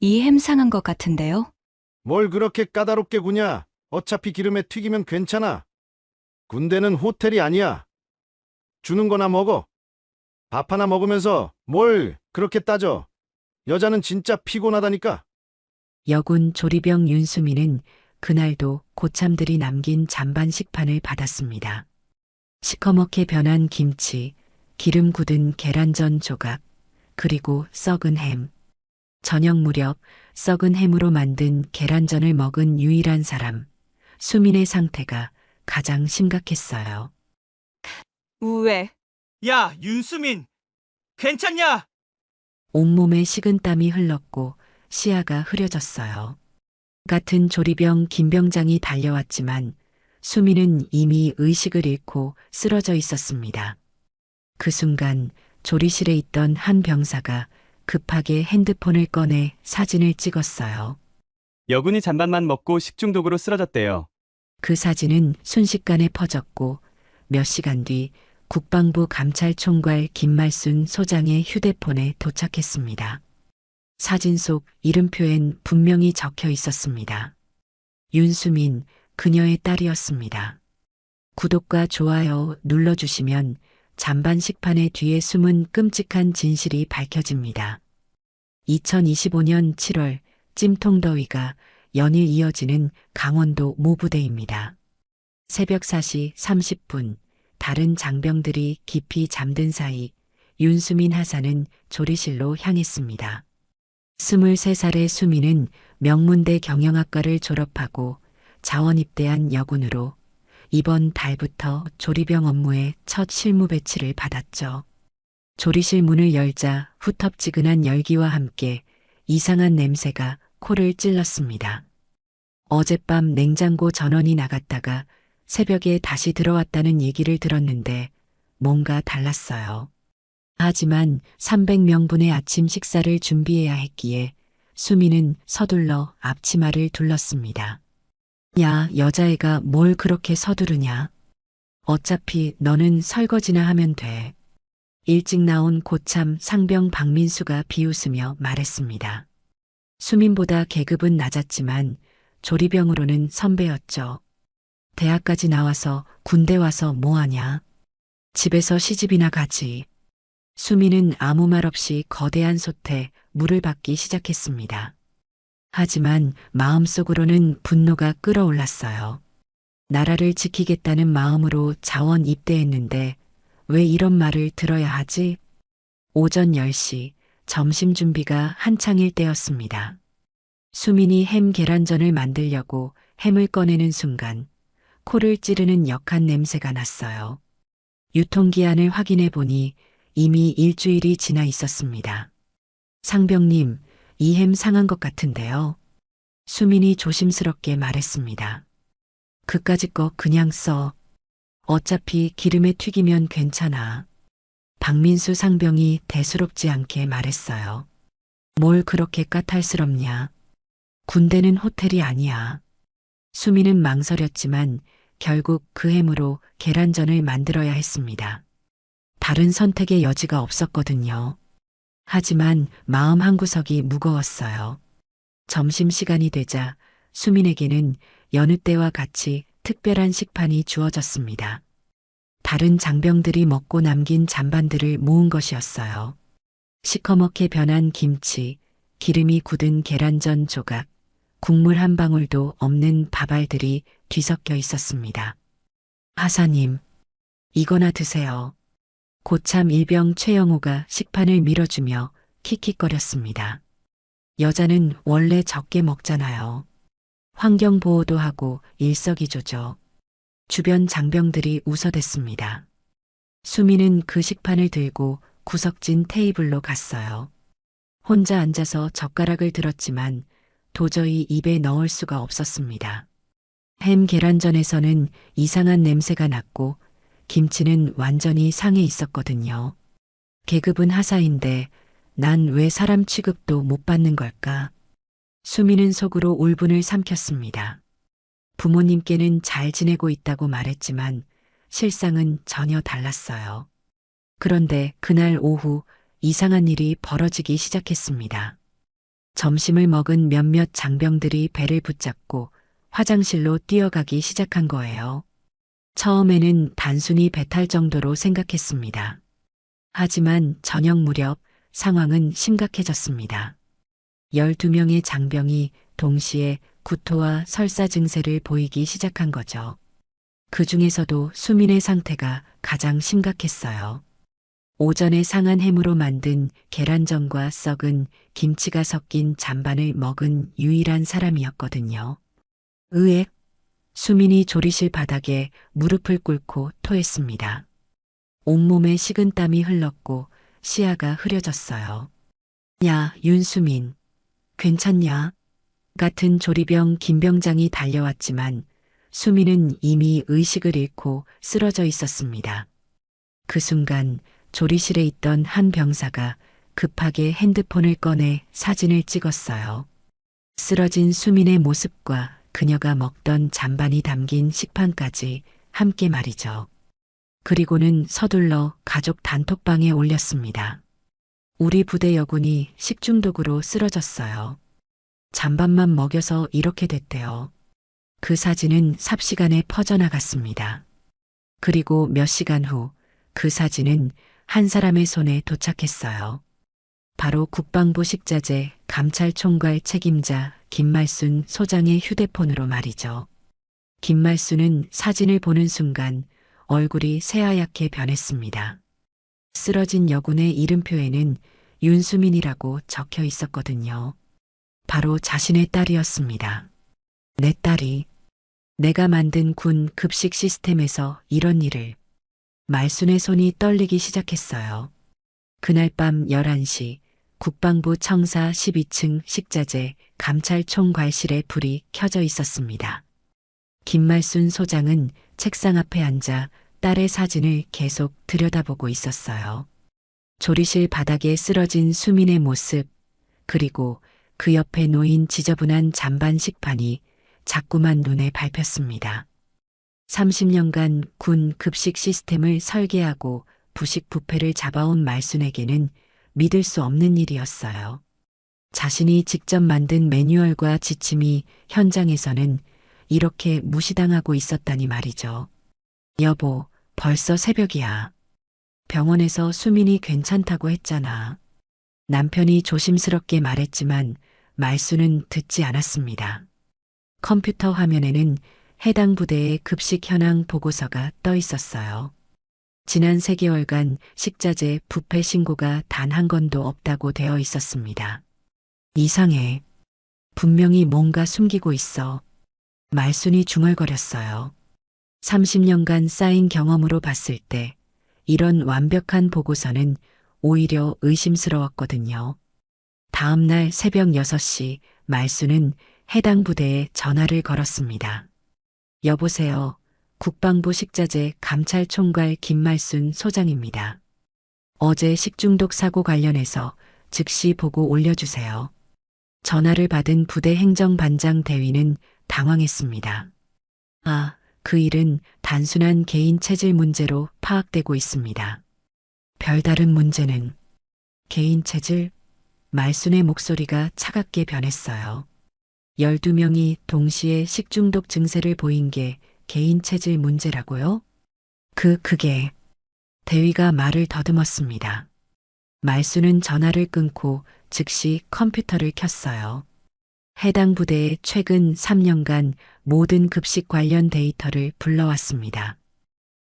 이 햄 상한 것 같은데요? 뭘 그렇게 까다롭게 구냐? 어차피 기름에 튀기면 괜찮아. 군대는 호텔이 아니야. 주는 거나 먹어. 밥 하나 먹으면서 뭘 그렇게 따져? 여자는 진짜 피곤하다니까. 여군 조리병 윤수민은 그날도 고참들이 남긴 잔반 식판을 받았습니다. 시커멓게 변한 김치, 기름 굳은 계란전 조각, 그리고 썩은 햄. 저녁 무렵 썩은 햄으로 만든 계란전을 먹은 유일한 사람, 수민의 상태가 가장 심각했어요. 우회. 야, 윤수민! 괜찮냐? 온몸에 식은땀이 흘렀고 시야가 흐려졌어요. 같은 조리병 김병장이 달려왔지만 수민은 이미 의식을 잃고 쓰러져 있었습니다. 그 순간 조리실에 있던 한 병사가 급하게 핸드폰을 꺼내 사진을 찍었어요. 여군이 잔반만 먹고 식중독으로 쓰러졌대요. 그 사진은 순식간에 퍼졌고 몇 시간 뒤 국방부 감찰총괄 김말순 소장의 휴대폰에 도착했습니다. 사진 속 이름표엔 분명히 적혀 있었습니다. 윤수민, 그녀의 딸이었습니다. 구독과 좋아요 눌러주시면 잔반 식판의 뒤에 숨은 끔찍한 진실이 밝혀집니다. 2025년 7월 찜통더위가 연일 이어지는 강원도 모부대입니다. 새벽 4시 30분 다른 장병들이 깊이 잠든 사이 윤수민 하사는 조리실로 향했습니다. 23살의 수민은 명문대 경영학과를 졸업하고 자원 입대한 여군으로 이번 달부터 조리병 업무에 첫 실무 배치를 받았죠. 조리실 문을 열자 후텁지근한 열기와 함께 이상한 냄새가 코를 찔렀습니다. 어젯밤 냉장고 전원이 나갔다가 새벽에 다시 들어왔다는 얘기를 들었는데 뭔가 달랐어요. 하지만 300명분의 아침 식사를 준비해야 했기에 수민은 서둘러 앞치마를 둘렀습니다. 야, 여자애가 뭘 그렇게 서두르냐? 어차피 너는 설거지나 하면 돼. 일찍 나온 고참 상병 박민수가 비웃으며 말했습니다. 수민보다 계급은 낮았지만 조리병으로는 선배였죠. 대학까지 나와서 군대 와서 뭐하냐? 집에서 시집이나 가지. 수민은 아무 말 없이 거대한 솥에 물을 받기 시작했습니다. 하지만 마음속으로는 분노가 끓어올랐어요. 나라를 지키겠다는 마음으로 자원 입대했는데 왜 이런 말을 들어야 하지? 오전 10시 점심 준비가 한창일 때였습니다. 수민이 햄 계란전을 만들려고 햄을 꺼내는 순간 코를 찌르는 역한 냄새가 났어요. 유통기한을 확인해 보니 이미 일주일이 지나 있었습니다. 상병님, 이 햄 상한 것 같은데요. 수민이 조심스럽게 말했습니다. 그까짓 거 그냥 써. 어차피 기름에 튀기면 괜찮아. 박민수 상병이 대수롭지 않게 말했어요. 뭘 그렇게 까탈스럽냐. 군대는 호텔이 아니야. 수민은 망설였지만 결국 그 햄으로 계란전을 만들어야 했습니다. 다른 선택의 여지가 없었거든요. 하지만 마음 한구석이 무거웠어요. 점심시간이 되자 수민에게는 여느 때와 같이 특별한 식판이 주어졌습니다. 다른 장병들이 먹고 남긴 잔반들을 모은 것이었어요. 시커멓게 변한 김치, 기름이 굳은 계란전 조각, 국물 한 방울도 없는 밥알들이 뒤섞여 있었습니다. 하사님, 이거나 드세요. 고참 일병 최영호가 식판을 밀어주며 킥킥거렸습니다. 여자는 원래 적게 먹잖아요. 환경보호도 하고 일석이조죠. 주변 장병들이 웃어댔습니다. 수민은 그 식판을 들고 구석진 테이블로 갔어요. 혼자 앉아서 젓가락을 들었지만 도저히 입에 넣을 수가 없었습니다. 햄 계란전에서는 이상한 냄새가 났고 김치는 완전히 상해 있었거든요. 계급은 하사인데 난 왜 사람 취급도 못 받는 걸까? 수민은 속으로 울분을 삼켰습니다. 부모님께는 잘 지내고 있다고 말했지만 실상은 전혀 달랐어요. 그런데 그날 오후 이상한 일이 벌어지기 시작했습니다. 점심을 먹은 몇몇 장병들이 배를 붙잡고 화장실로 뛰어가기 시작한 거예요. 처음에는 단순히 배탈 정도로 생각했습니다. 하지만 저녁 무렵 상황은 심각해졌습니다. 12명의 장병이 동시에 구토와 설사 증세를 보이기 시작한 거죠. 그 중에서도 수민의 상태가 가장 심각했어요. 오전에 상한 햄으로 만든 계란전과 썩은 김치가 섞인 잔반을 먹은 유일한 사람이었거든요. 의액, 수민이 조리실 바닥에 무릎을 꿇고 토했습니다. 온몸에 식은땀이 흘렀고 시야가 흐려졌어요. 야, 윤수민. 괜찮냐? 같은 조리병 김병장이 달려왔지만 수민은 이미 의식을 잃고 쓰러져 있었습니다. 그 순간 조리실에 있던 한 병사가 급하게 핸드폰을 꺼내 사진을 찍었어요. 쓰러진 수민의 모습과 그녀가 먹던 잔반이 담긴 식판까지 함께 말이죠. 그리고는 서둘러 가족 단톡방에 올렸습니다. 우리 부대 여군이 식중독으로 쓰러졌어요. 잔반만 먹여서 이렇게 됐대요. 그 사진은 삽시간에 퍼져나갔습니다. 그리고 몇 시간 후 그 사진은 한 사람의 손에 도착했어요. 바로 국방부 식자재 감찰총괄 책임자 김말순 소장의 휴대폰으로 말이죠. 김말순은 사진을 보는 순간 얼굴이 새하얗게 변했습니다. 쓰러진 여군의 이름표에는 윤수민이라고 적혀 있었거든요. 바로 자신의 딸이었습니다. 내 딸이 내가 만든 군 급식 시스템에서 이런 일을. 말순의 손이 떨리기 시작했어요. 그날 밤 11시 국방부 청사 12층 식자재 감찰총괄실에 불이 켜져 있었습니다. 김말순 소장은 책상 앞에 앉아 딸의 사진을 계속 들여다보고 있었어요. 조리실 바닥에 쓰러진 수민의 모습, 그리고 그 옆에 놓인 지저분한 잔반 식판이 자꾸만 눈에 밟혔습니다. 30년간 군 급식 시스템을 설계하고 부식 부패를 잡아온 말순에게는 믿을 수 없는 일이었어요. 자신이 직접 만든 매뉴얼과 지침이 현장에서는 이렇게 무시당하고 있었다니 말이죠. 여보, 벌써 새벽이야. 병원에서 수민이 괜찮다고 했잖아. 남편이 조심스럽게 말했지만 말순은 듣지 않았습니다. 컴퓨터 화면에는 해당 부대의 급식 현황 보고서가 떠 있었어요. 지난 3개월간 식자재 부패 신고가 단 한 건도 없다고 되어 있었습니다. 이상해. 분명히 뭔가 숨기고 있어. 말순이 중얼거렸어요. 30년간 쌓인 경험으로 봤을 때 이런 완벽한 보고서는 오히려 의심스러웠거든요. 다음 날 새벽 6시 말순은 해당 부대에 전화를 걸었습니다. 여보세요. 국방부 식자재 감찰총괄 김말순 소장입니다. 어제 식중독 사고 관련해서 즉시 보고 올려주세요. 전화를 받은 부대 행정반장 대위는 당황했습니다. 아, 그 일은 단순한 개인 체질 문제로 파악되고 있습니다. 별다른 문제는 개인 체질? 말순의 목소리가 차갑게 변했어요. 12명이 동시에 식중독 증세를 보인 게 개인 체질 문제라고요? 그게 대위가 말을 더듬었습니다. 말순은 전화를 끊고 즉시 컴퓨터를 켰어요. 해당 부대의 최근 3년간 모든 급식 관련 데이터를 불러왔습니다.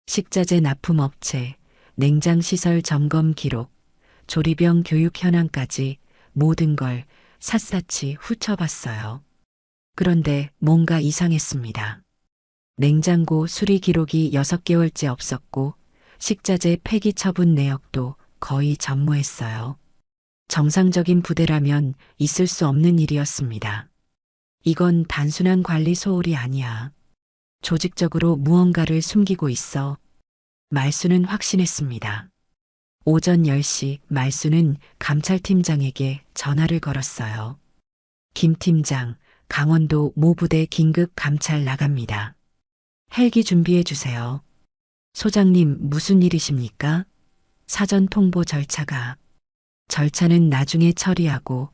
식자재 납품업체, 냉장시설 점검 기록, 조리병 교육 현황까지 모든 걸 샅샅이 훑어봤어요. 그런데 뭔가 이상했습니다. 냉장고 수리 기록이 6개월째 없었고 식자재 폐기 처분 내역도 거의 전무했어요. 정상적인 부대라면 있을 수 없는 일이었습니다. 이건 단순한 관리 소홀이 아니야. 조직적으로 무언가를 숨기고 있어. 말순은 확신했습니다. 오전 10시 말순은 감찰팀장에게 전화를 걸었어요. 김 팀장, 강원도 모부대 긴급 감찰 나갑니다. 헬기 준비해 주세요. 소장님, 무슨 일이십니까? 사전 통보 절차는 나중에 처리하고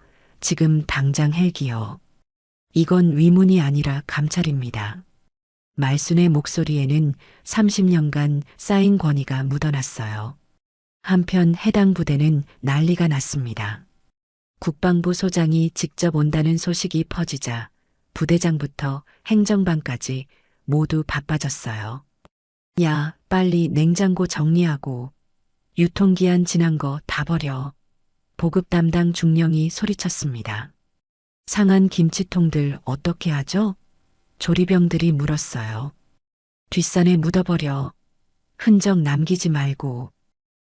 지금 당장 헬기요. 이건 위문이 아니라 감찰입니다. 말순의 목소리에는 30년간 쌓인 권위가 묻어났어요. 한편 해당 부대는 난리가 났습니다. 국방부 소장이 직접 온다는 소식이 퍼지자 부대장부터 행정반까지 모두 바빠졌어요. 야, 빨리 냉장고 정리하고 유통기한 지난 거 다 버려. 보급 담당 중령이 소리쳤습니다. 상한 김치통들 어떻게 하죠? 조리병들이 물었어요. 뒷산에 묻어버려. 흔적 남기지 말고.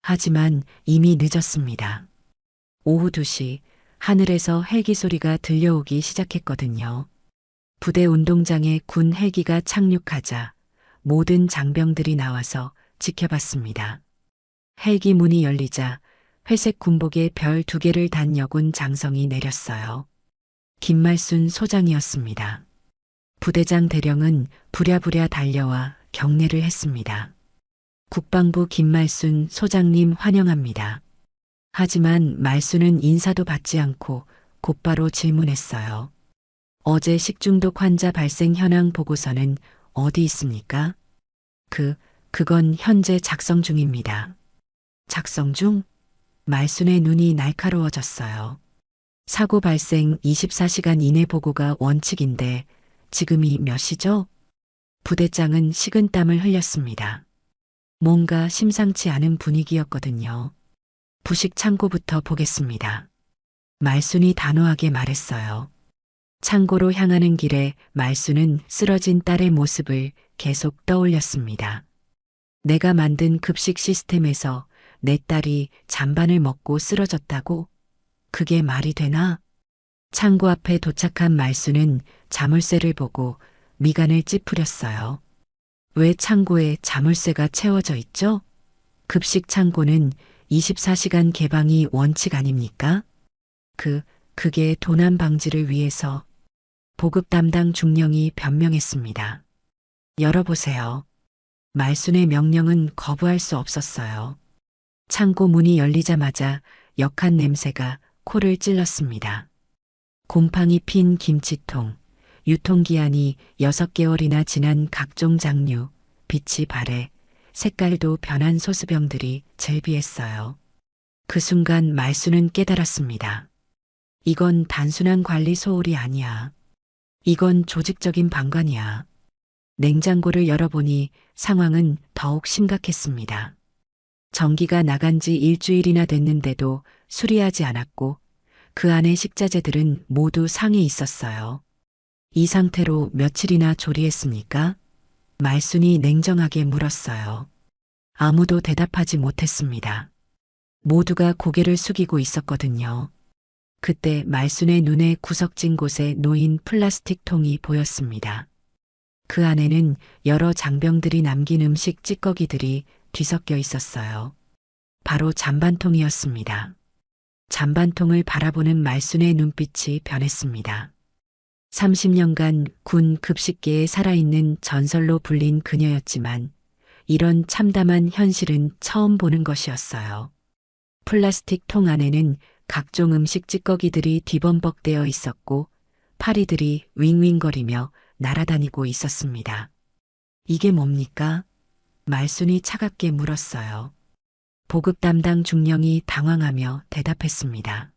하지만 이미 늦었습니다. 오후 2시 하늘에서 헬기 소리가 들려오기 시작했거든요. 부대 운동장에 군 헬기가 착륙하자 모든 장병들이 나와서 지켜봤습니다. 헬기 문이 열리자 회색 군복에 별 2개를 단 여군 장성이 내렸어요. 김말순 소장이었습니다. 부대장 대령은 부랴부랴 달려와 경례를 했습니다. 국방부 김말순 소장님 환영합니다. 하지만 말순은 인사도 받지 않고 곧바로 질문했어요. 어제 식중독 환자 발생 현황 보고서는 어디 있습니까? 그건 현재 작성 중입니다. 작성 중? 말순의 눈이 날카로워졌어요. 사고 발생 24시간 이내 보고가 원칙인데 지금이 몇 시죠? 부대장은 식은땀을 흘렸습니다. 뭔가 심상치 않은 분위기였거든요. 부식 창고부터 보겠습니다. 말순이 단호하게 말했어요. 창고로 향하는 길에 말순은 쓰러진 딸의 모습을 계속 떠올렸습니다. 내가 만든 급식 시스템에서 내 딸이 잔반을 먹고 쓰러졌다고? 그게 말이 되나? 창고 앞에 도착한 말순은 자물쇠를 보고 미간을 찌푸렸어요. 왜 창고에 자물쇠가 채워져 있죠? 급식 창고는 24시간 개방이 원칙 아닙니까? 그게 도난 방지를 위해서. 보급 담당 중령이 변명했습니다. 열어보세요. 말순의 명령은 거부할 수 없었어요. 창고 문이 열리자마자 역한 냄새가 코를 찔렀습니다. 곰팡이 핀 김치통, 유통기한이 6개월이나 지난 각종 장류, 빛이 바래 색깔도 변한 소수병들이 즐비했어요. 그 순간 말순은 깨달았습니다. 이건 단순한 관리 소홀이 아니야. 이건 조직적인 방관이야. 냉장고를 열어보니 상황은 더욱 심각했습니다. 전기가 나간 지 일주일이나 됐는데도 수리하지 않았고 그 안에 식자재들은 모두 상해 있었어요. 이 상태로 며칠이나 조리했습니까? 말순이 냉정하게 물었어요. 아무도 대답하지 못했습니다. 모두가 고개를 숙이고 있었거든요. 그때 말순의 눈에 구석진 곳에 놓인 플라스틱 통이 보였습니다. 그 안에는 여러 장병들이 남긴 음식 찌꺼기들이 뒤섞여 있었어요. 바로 잔반통이었습니다. 잔반통을 바라보는 말순의 눈빛이 변했습니다. 30년간 군 급식계에 살아있는 전설로 불린 그녀였지만 이런 참담한 현실은 처음 보는 것이었어요. 플라스틱 통 안에는 각종 음식 찌꺼기들이 뒤범벅되어 있었고 파리들이 윙윙거리며 날아다니고 있었습니다. 이게 뭡니까? 말순이 차갑게 물었어요. 보급 담당 중령이 당황하며 대답했습니다.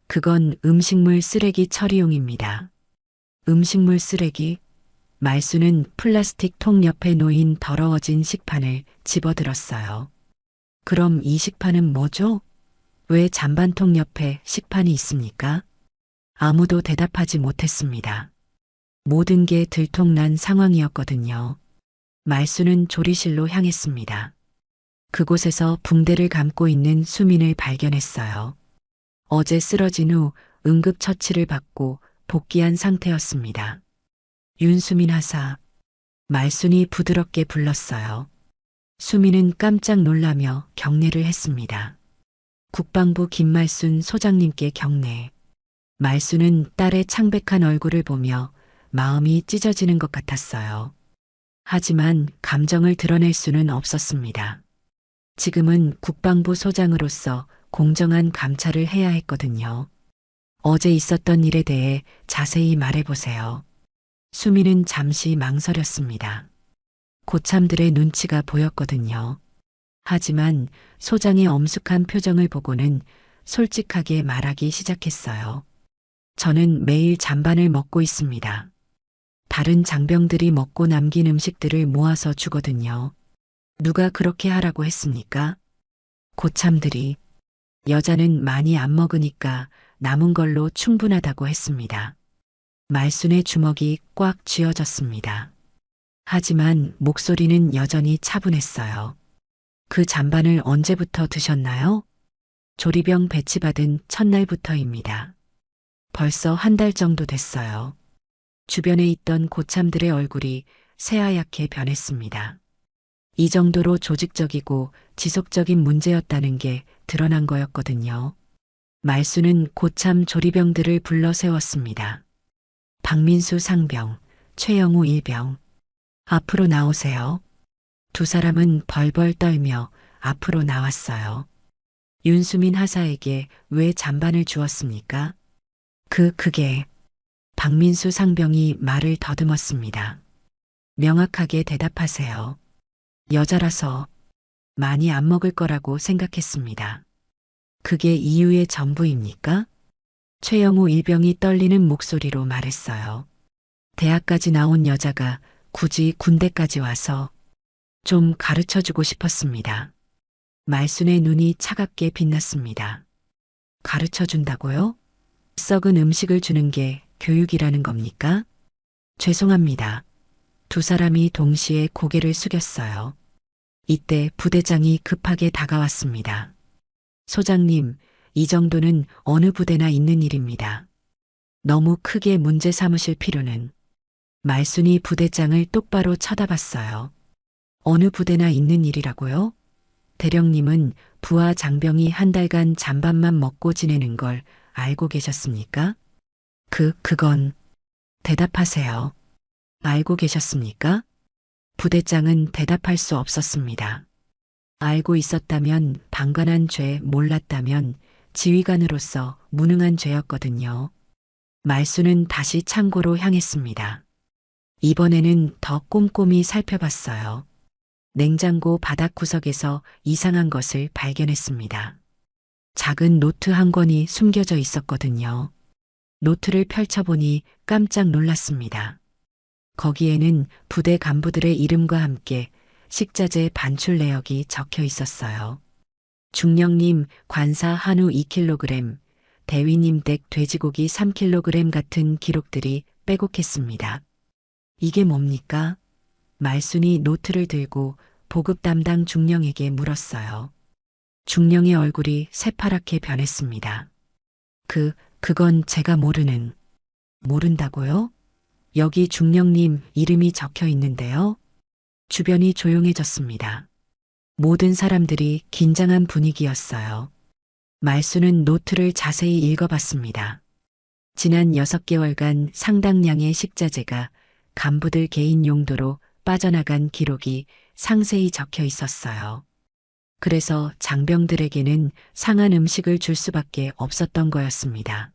그건 음식물 쓰레기 처리용입니다. 음식물 쓰레기? 말순은 플라스틱 통 옆에 놓인 더러워진 식판을 집어들었어요. 그럼 이 식판은 뭐죠? 왜 잔반통 옆에 식판이 있습니까? 아무도 대답하지 못했습니다. 모든 게 들통난 상황이었거든요. 말순은 조리실로 향했습니다. 그곳에서 붕대를 감고 있는 수민을 발견했어요. 어제 쓰러진 후 응급처치를 받고 복귀한 상태였습니다. 윤수민 하사. 말순이 부드럽게 불렀어요. 수민은 깜짝 놀라며 경례를 했습니다. 국방부 김말순 소장님께 경례. 말순은 딸의 창백한 얼굴을 보며 마음이 찢어지는 것 같았어요. 하지만 감정을 드러낼 수는 없었습니다. 지금은 국방부 소장으로서 공정한 감찰을 해야 했거든요. 어제 있었던 일에 대해 자세히 말해보세요. 수미는 잠시 망설였습니다. 고참들의 눈치가 보였거든요. 하지만 소장의 엄숙한 표정을 보고는 솔직하게 말하기 시작했어요. 저는 매일 잔반을 먹고 있습니다. 다른 장병들이 먹고 남긴 음식들을 모아서 주거든요. 누가 그렇게 하라고 했습니까? 고참들이. 여자는 많이 안 먹으니까 남은 걸로 충분하다고 했습니다. 말순의 주먹이 꽉 쥐어졌습니다. 하지만 목소리는 여전히 차분했어요. 그 잔반을 언제부터 드셨나요? 조리병 배치받은 첫날부터입니다. 벌써 한 달 정도 됐어요. 주변에 있던 고참들의 얼굴이 새하얗게 변했습니다. 이 정도로 조직적이고 지속적인 문제였다는 게 드러난 거였거든요. 말수는 고참 조리병들을 불러 세웠습니다. 박민수 상병, 최영우 일병. 앞으로 나오세요. 두 사람은 벌벌 떨며 앞으로 나왔어요. 윤수민 하사에게 왜 잔반을 주었습니까? 그게. 박민수 상병이 말을 더듬었습니다. 명확하게 대답하세요. 여자라서 많이 안 먹을 거라고 생각했습니다. 그게 이유의 전부입니까? 최영우 일병이 떨리는 목소리로 말했어요. 대학까지 나온 여자가 굳이 군대까지 와서 좀 가르쳐 주고 싶었습니다. 말순의 눈이 차갑게 빛났습니다. 가르쳐 준다고요? 썩은 음식을 주는 게 교육이라는 겁니까? 죄송합니다. 두 사람이 동시에 고개를 숙였어요. 이때 부대장이 급하게 다가왔습니다. 소장님, 이 정도는 어느 부대나 있는 일입니다. 너무 크게 문제 삼으실 필요는. 말순이 부대장을 똑바로 쳐다봤어요. 어느 부대나 있는 일이라고요? 대령님은 부하 장병이 한 달간 잔반만 먹고 지내는 걸 알고 계셨습니까? 그건. 대답하세요. 알고 계셨습니까? 부대장은 대답할 수 없었습니다. 알고 있었다면 방관한 죄, 몰랐다면 지휘관으로서 무능한 죄였거든요. 말수는 다시 창고로 향했습니다. 이번에는 더 꼼꼼히 살펴봤어요. 냉장고 바닥 구석에서 이상한 것을 발견했습니다. 작은 노트 한 권이 숨겨져 있었거든요. 노트를 펼쳐보니 깜짝 놀랐습니다. 거기에는 부대 간부들의 이름과 함께 식자재 반출 내역이 적혀 있었어요. 중령님 관사 한우 2kg, 대위님 댁 돼지고기 3kg 같은 기록들이 빼곡했습니다. 이게 뭡니까? 말순이 노트를 들고 보급 담당 중령에게 물었어요. 중령의 얼굴이 새파랗게 변했습니다. 그건 제가 모른다고요? 여기 중령님 이름이 적혀 있는데요. 주변이 조용해졌습니다. 모든 사람들이 긴장한 분위기였어요. 말수는 노트를 자세히 읽어봤습니다. 지난 6개월간 상당량의 식자재가 간부들 개인 용도로 빠져나간 기록이 상세히 적혀 있었어요. 그래서 장병들에게는 상한 음식을 줄 수밖에 없었던 거였습니다.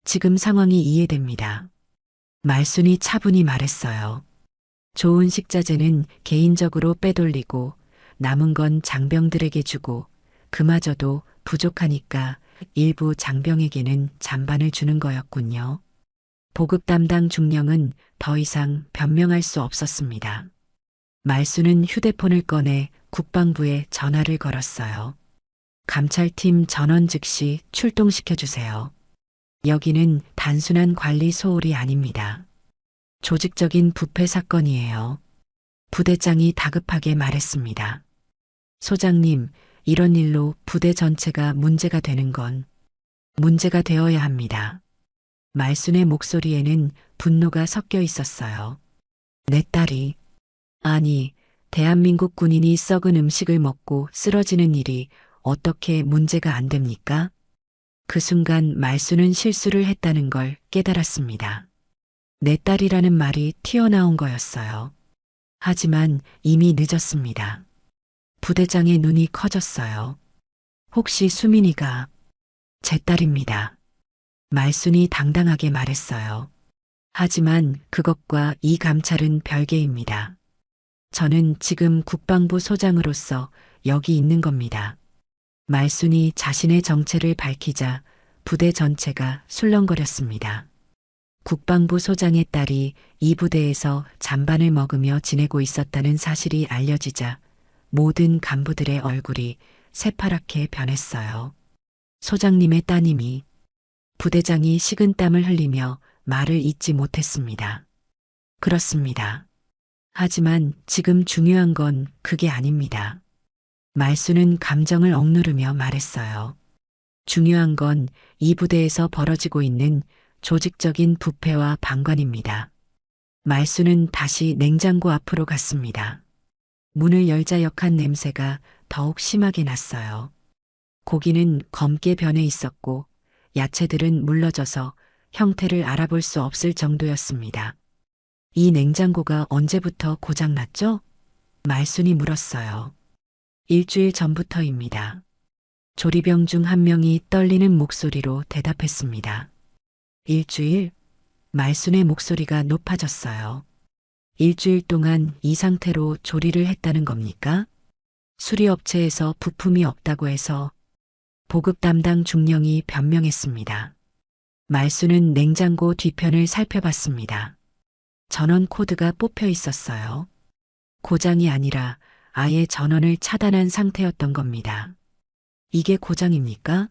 지금 상황이 이해됩니다. 말순이 차분히 말했어요. 좋은 식자재는 개인적으로 빼돌리고 남은 건 장병들에게 주고 그마저도 부족하니까 일부 장병에게는 잔반을 주는 거였군요. 보급 담당 중령은 더 이상 변명할 수 없었습니다. 말수는 휴대폰을 꺼내 국방부에 전화를 걸었어요. 감찰팀 전원 즉시 출동시켜주세요. 여기는 단순한 관리 소홀이 아닙니다. 조직적인 부패 사건이에요. 부대장이 다급하게 말했습니다. 소장님, 이런 일로 부대 전체가 문제가 되는 건 문제가 되어야 합니다. 말순의 목소리에는 분노가 섞여 있었어요. 내 딸이, 아니, 대한민국 군인이 썩은 음식을 먹고 쓰러지는 일이 어떻게 문제가 안 됩니까? 그 순간 말순은 실수를 했다는 걸 깨달았습니다. 내 딸이라는 말이 튀어나온 거였어요. 하지만 이미 늦었습니다. 부대장의 눈이 커졌어요. 혹시 수민이가 제 딸입니다. 말순이 당당하게 말했어요. 하지만 그것과 이 감찰은 별개입니다. 저는 지금 국방부 소장으로서 여기 있는 겁니다. 말순이 자신의 정체를 밝히자 부대 전체가 술렁거렸습니다. 국방부 소장의 딸이 이 부대에서 잔반을 먹으며 지내고 있었다는 사실이 알려지자 모든 간부들의 얼굴이 새파랗게 변했어요. 소장님의 따님이, 부대장이 식은땀을 흘리며 말을 잇지 못했습니다. 그렇습니다. 하지만 지금 중요한 건 그게 아닙니다. 말수는 감정을 억누르며 말했어요. 중요한 건 이 부대에서 벌어지고 있는 조직적인 부패와 방관입니다. 말수는 다시 냉장고 앞으로 갔습니다. 문을 열자 역한 냄새가 더욱 심하게 났어요. 고기는 검게 변해 있었고 야채들은 물러져서 형태를 알아볼 수 없을 정도였습니다. 이 냉장고가 언제부터 고장났죠? 말순이 물었어요. 일주일 전부터입니다. 조리병 중 한 명이 떨리는 목소리로 대답했습니다. 일주일? 말순의 목소리가 높아졌어요. 일주일 동안 이 상태로 조리를 했다는 겁니까? 수리업체에서 부품이 없다고 해서 보급 담당 중령이 변명했습니다. 말순은 냉장고 뒤편을 살펴봤습니다. 전원 코드가 뽑혀 있었어요. 고장이 아니라 아예 전원을 차단한 상태였던 겁니다. 이게 고장입니까?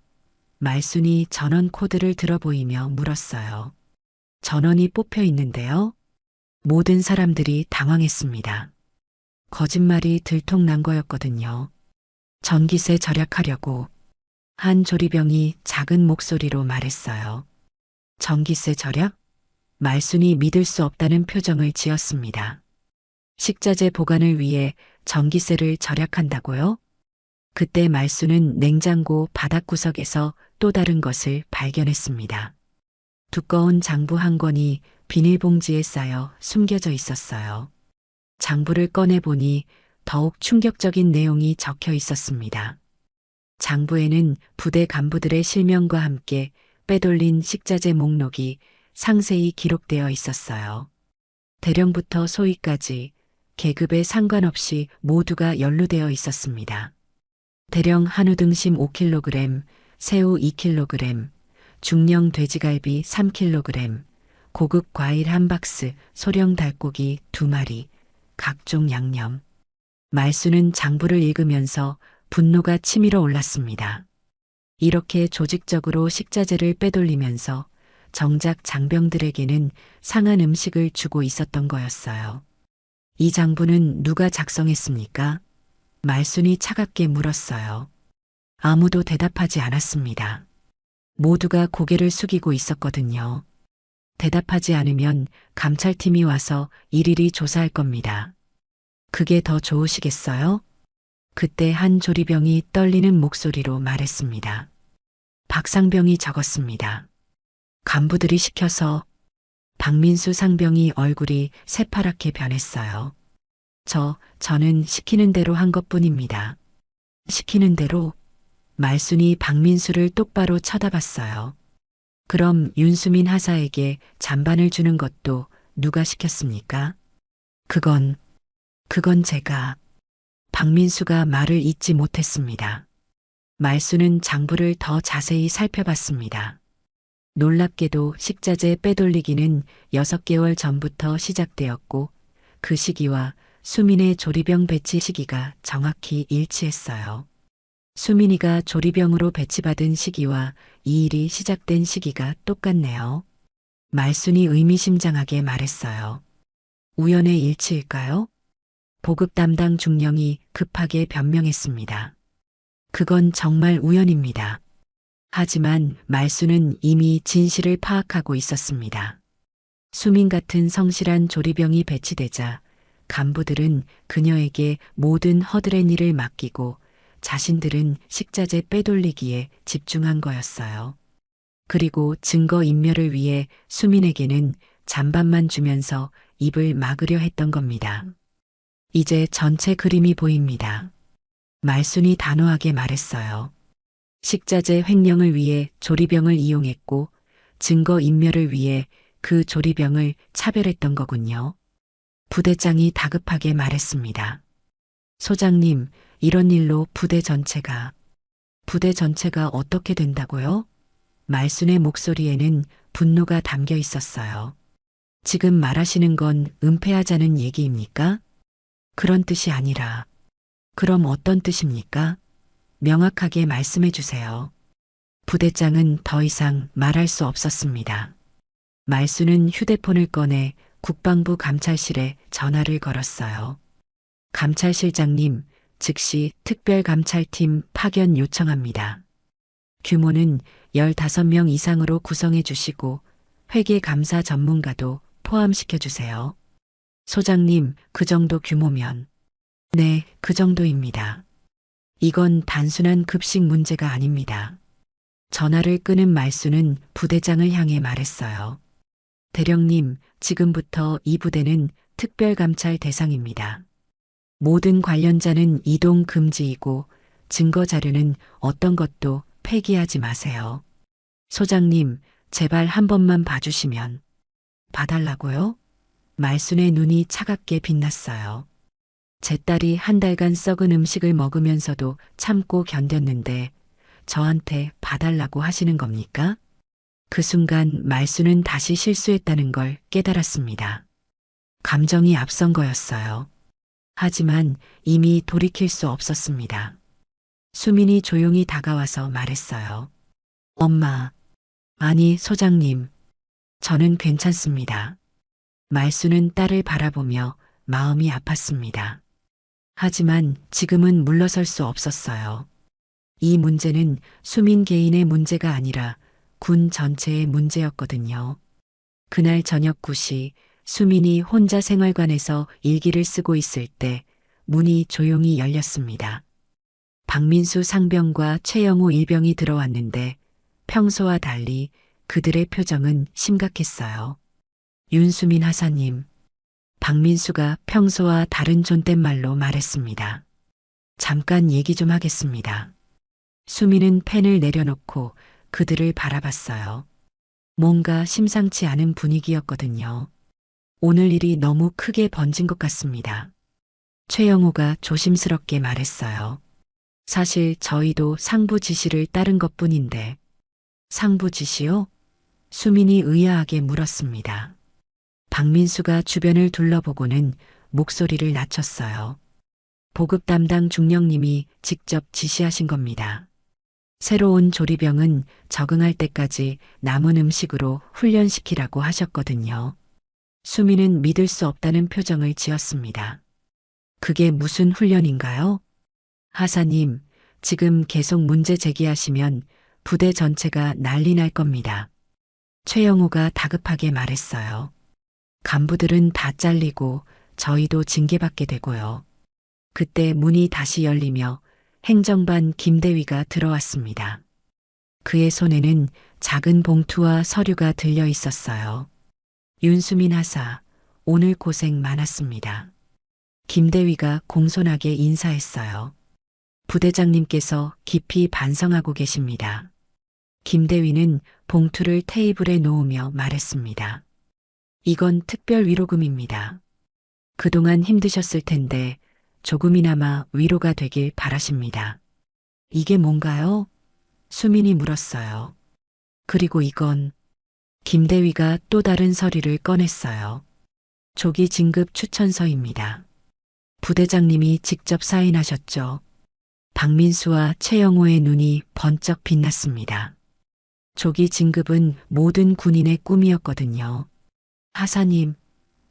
말순이 전원 코드를 들어보이며 물었어요. 전원이 뽑혀 있는데요. 모든 사람들이 당황했습니다. 거짓말이 들통난 거였거든요. 전기세 절약하려고 한 조리병이 작은 목소리로 말했어요. 전기세 절약? 말순이 믿을 수 없다는 표정을 지었습니다. 식자재 보관을 위해 전기세를 절약한다고요? 그때 말순은 냉장고 바닥구석에서 또 다른 것을 발견했습니다. 두꺼운 장부 한 권이 비닐봉지에 쌓여 숨겨져 있었어요. 장부를 꺼내보니 더욱 충격적인 내용이 적혀 있었습니다. 장부에는 부대 간부들의 실명과 함께 빼돌린 식자재 목록이 상세히 기록되어 있었어요. 대령부터 소위까지 계급에 상관없이 모두가 연루되어 있었습니다. 대령 한우 등심 5kg, 새우 2kg, 중령 돼지갈비 3kg, 고급 과일 한 박스, 소령 닭고기 2마리, 각종 양념. 말수는 장부를 읽으면서 분노가 치밀어 올랐습니다. 이렇게 조직적으로 식자재를 빼돌리면서 정작 장병들에게는 상한 음식을 주고 있었던 거였어요. 이 장부는 누가 작성했습니까? 말순이 차갑게 물었어요. 아무도 대답하지 않았습니다. 모두가 고개를 숙이고 있었거든요. 대답하지 않으면 감찰팀이 와서 일일이 조사할 겁니다. 그게 더 좋으시겠어요? 그때 한 조리병이 떨리는 목소리로 말했습니다. 박상병이 적었습니다. 간부들이 시켜서. 박민수 상병이 얼굴이 새파랗게 변했어요. 저는 시키는 대로 한 것뿐입니다. 시키는 대로? 말순이 박민수를 똑바로 쳐다봤어요. 그럼 윤수민 하사에게 잔반을 주는 것도 누가 시켰습니까? 그건 제가. 박민수가 말을 잇지 못했습니다. 말순은 장부를 더 자세히 살펴봤습니다. 놀랍게도 식자재 빼돌리기는 6개월 전부터 시작되었고 그 시기와 수민의 조리병 배치 시기가 정확히 일치했어요. 수민이가 조리병으로 배치받은 시기와 이 일이 시작된 시기가 똑같네요. 말순이 의미심장하게 말했어요. 우연의 일치일까요? 보급 담당 중령이 급하게 변명했습니다. 그건 정말 우연입니다. 하지만 말순은 이미 진실을 파악하고 있었습니다. 수민 같은 성실한 조리병이 배치되자 간부들은 그녀에게 모든 허드렛 일을 맡기고 자신들은 식자재 빼돌리기에 집중한 거였어요. 그리고 증거인멸을 위해 수민에게는 잔반만 주면서 입을 막으려 했던 겁니다. 이제 전체 그림이 보입니다. 말순이 단호하게 말했어요. 식자재 횡령을 위해 조리병을 이용했고 증거 인멸을 위해 그 조리병을 차별했던 거군요. 부대장이 다급하게 말했습니다. 소장님, 이런 일로 부대 전체가 어떻게 된다고요? 말순의 목소리에는 분노가 담겨 있었어요. 지금 말하시는 건 은폐하자는 얘기입니까? 그런 뜻이 아니라, 그럼 어떤 뜻입니까? 명확하게 말씀해 주세요. 부대장은 더 이상 말할 수 없었습니다. 말순은 휴대폰을 꺼내 국방부 감찰실에 전화를 걸었어요. 감찰실장님, 즉시 특별감찰팀 파견 요청합니다. 규모는 15명 이상으로 구성해 주시고 회계감사 전문가도 포함시켜 주세요. 소장님, 그 정도 규모면. 네, 그 정도입니다. 이건 단순한 급식 문제가 아닙니다. 전화를 끊은 말순은 부대장을 향해 말했어요. 대령님, 지금부터 이 부대는 특별감찰 대상입니다. 모든 관련자는 이동 금지이고 증거 자료는 어떤 것도 폐기하지 마세요. 소장님, 제발 한 번만 봐주시면. 봐달라고요? 말순의 눈이 차갑게 빛났어요. 제 딸이 한 달간 썩은 음식을 먹으면서도 참고 견뎠는데 저한테 봐달라고 하시는 겁니까? 그 순간 말순은 다시 실수했다는 걸 깨달았습니다. 감정이 앞선 거였어요. 하지만 이미 돌이킬 수 없었습니다. 수민이 조용히 다가와서 말했어요. 엄마, 아니 소장님, 저는 괜찮습니다. 말순은 딸을 바라보며 마음이 아팠습니다. 하지만 지금은 물러설 수 없었어요. 이 문제는 수민 개인의 문제가 아니라 군 전체의 문제였거든요. 그날 저녁 9시 수민이 혼자 생활관에서 일기를 쓰고 있을 때 문이 조용히 열렸습니다. 박민수 상병과 최영호 일병이 들어왔는데 평소와 달리 그들의 표정은 심각했어요. 윤수민 하사님, 박민수가 평소와 다른 존댓말로 말했습니다. 잠깐 얘기 좀 하겠습니다. 수민은 펜을 내려놓고 그들을 바라봤어요. 뭔가 심상치 않은 분위기였거든요. 오늘 일이 너무 크게 번진 것 같습니다. 최영호가 조심스럽게 말했어요. 사실 저희도 상부 지시를 따른 것뿐인데. 상부 지시요? 수민이 의아하게 물었습니다. 박민수가 주변을 둘러보고는 목소리를 낮췄어요. 보급 담당 중령님이 직접 지시하신 겁니다. 새로운 조리병은 적응할 때까지 남은 음식으로 훈련시키라고 하셨거든요. 수민은 믿을 수 없다는 표정을 지었습니다. 그게 무슨 훈련인가요? 하사님, 지금 계속 문제 제기하시면 부대 전체가 난리 날 겁니다. 최영호가 다급하게 말했어요. 간부들은 다 잘리고 저희도 징계받게 되고요. 그때 문이 다시 열리며 행정반 김대위가 들어왔습니다. 그의 손에는 작은 봉투와 서류가 들려 있었어요. 윤수민 하사, 오늘 고생 많았습니다. 김대위가 공손하게 인사했어요. 부대장님께서 깊이 반성하고 계십니다. 김대위는 봉투를 테이블에 놓으며 말했습니다. 이건 특별 위로금입니다. 그동안 힘드셨을 텐데 조금이나마 위로가 되길 바라십니다. 이게 뭔가요? 수민이 물었어요. 그리고 이건 김대위가 또 다른 서류를 꺼냈어요. 조기 진급 추천서입니다. 부대장님이 직접 사인하셨죠. 박민수와 최영호의 눈이 번쩍 빛났습니다. 조기 진급은 모든 군인의 꿈이었거든요. 하사님,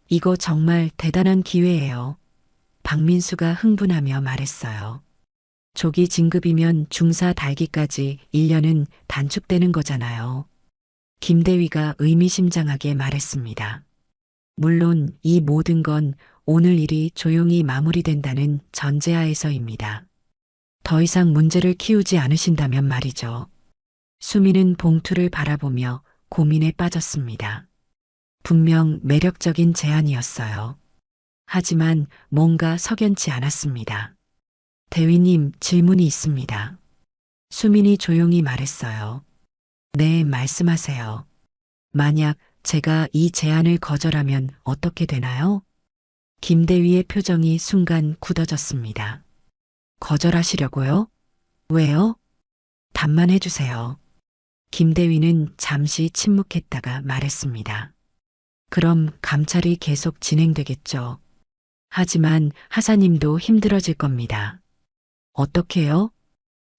이거 정말 대단한 기회예요. 박민수가 흥분하며 말했어요. 조기 진급이면 중사 달기까지 1년은 단축되는 거잖아요. 김대위가 의미심장하게 말했습니다. 물론 이 모든 건 오늘 일이 조용히 마무리된다는 전제하에서입니다. 더 이상 문제를 키우지 않으신다면 말이죠. 수민은 봉투를 바라보며 고민에 빠졌습니다. 분명 매력적인 제안이었어요. 하지만 뭔가 석연치 않았습니다. 대위님, 질문이 있습니다. 수민이 조용히 말했어요. 네, 말씀하세요. 만약 제가 이 제안을 거절하면 어떻게 되나요? 김대위의 표정이 순간 굳어졌습니다. 거절하시려고요? 왜요? 답만 해주세요. 김대위는 잠시 침묵했다가 말했습니다. 그럼 감찰이 계속 진행되겠죠. 하지만 하사님도 힘들어질 겁니다. 어떻게요?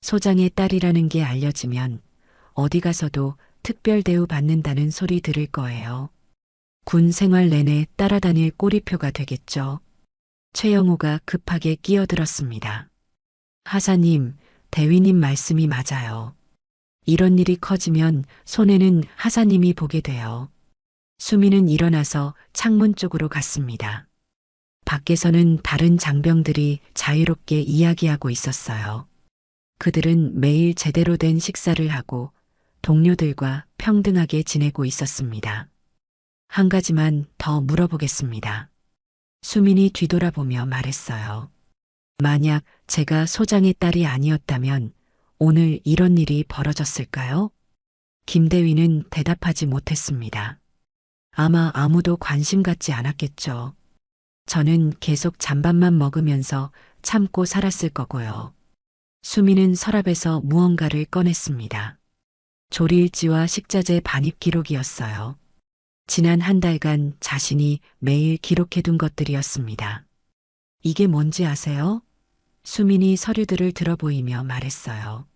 소장의 딸이라는 게 알려지면 어디 가서도 특별 대우 받는다는 소리 들을 거예요. 군 생활 내내 따라다닐 꼬리표가 되겠죠. 최영호가 급하게 끼어들었습니다. 하사님, 대위님 말씀이 맞아요. 이런 일이 커지면 손해는 하사님이 보게 돼요. 수민은 일어나서 창문 쪽으로 갔습니다. 밖에서는 다른 장병들이 자유롭게 이야기하고 있었어요. 그들은 매일 제대로 된 식사를 하고 동료들과 평등하게 지내고 있었습니다. 한 가지만 더 물어보겠습니다. 수민이 뒤돌아보며 말했어요. 만약 제가 소장의 딸이 아니었다면 오늘 이런 일이 벌어졌을까요? 김대위는 대답하지 못했습니다. 아마 아무도 관심 갖지 않았겠죠. 저는 계속 잔밥만 먹으면서 참고 살았을 거고요. 수민은 서랍에서 무언가를 꺼냈습니다. 조리일지와 식자재 반입 기록이었어요. 지난 한 달간 자신이 매일 기록해둔 것들이었습니다. 이게 뭔지 아세요? 수민이 서류들을 들어보이며 말했어요.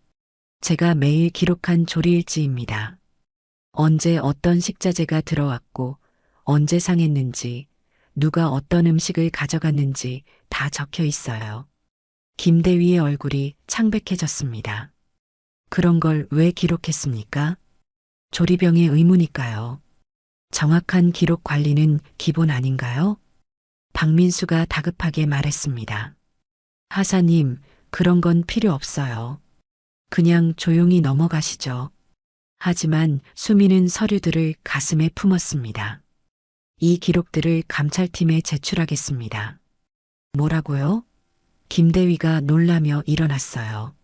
제가 매일 기록한 조리일지입니다. 언제 어떤 식자재가 들어왔고, 언제 상했는지, 누가 어떤 음식을 가져갔는지 다 적혀 있어요. 김대위의 얼굴이 창백해졌습니다. 그런 걸 왜 기록했습니까? 조리병의 의무니까요. 정확한 기록 관리는 기본 아닌가요? 박민수가 다급하게 말했습니다. 하사님, 그런 건 필요 없어요. 그냥 조용히 넘어가시죠. 하지만 수민은 서류들을 가슴에 품었습니다. 이 기록들을 감찰팀에 제출하겠습니다. 뭐라고요? 김대위가 놀라며 일어났어요.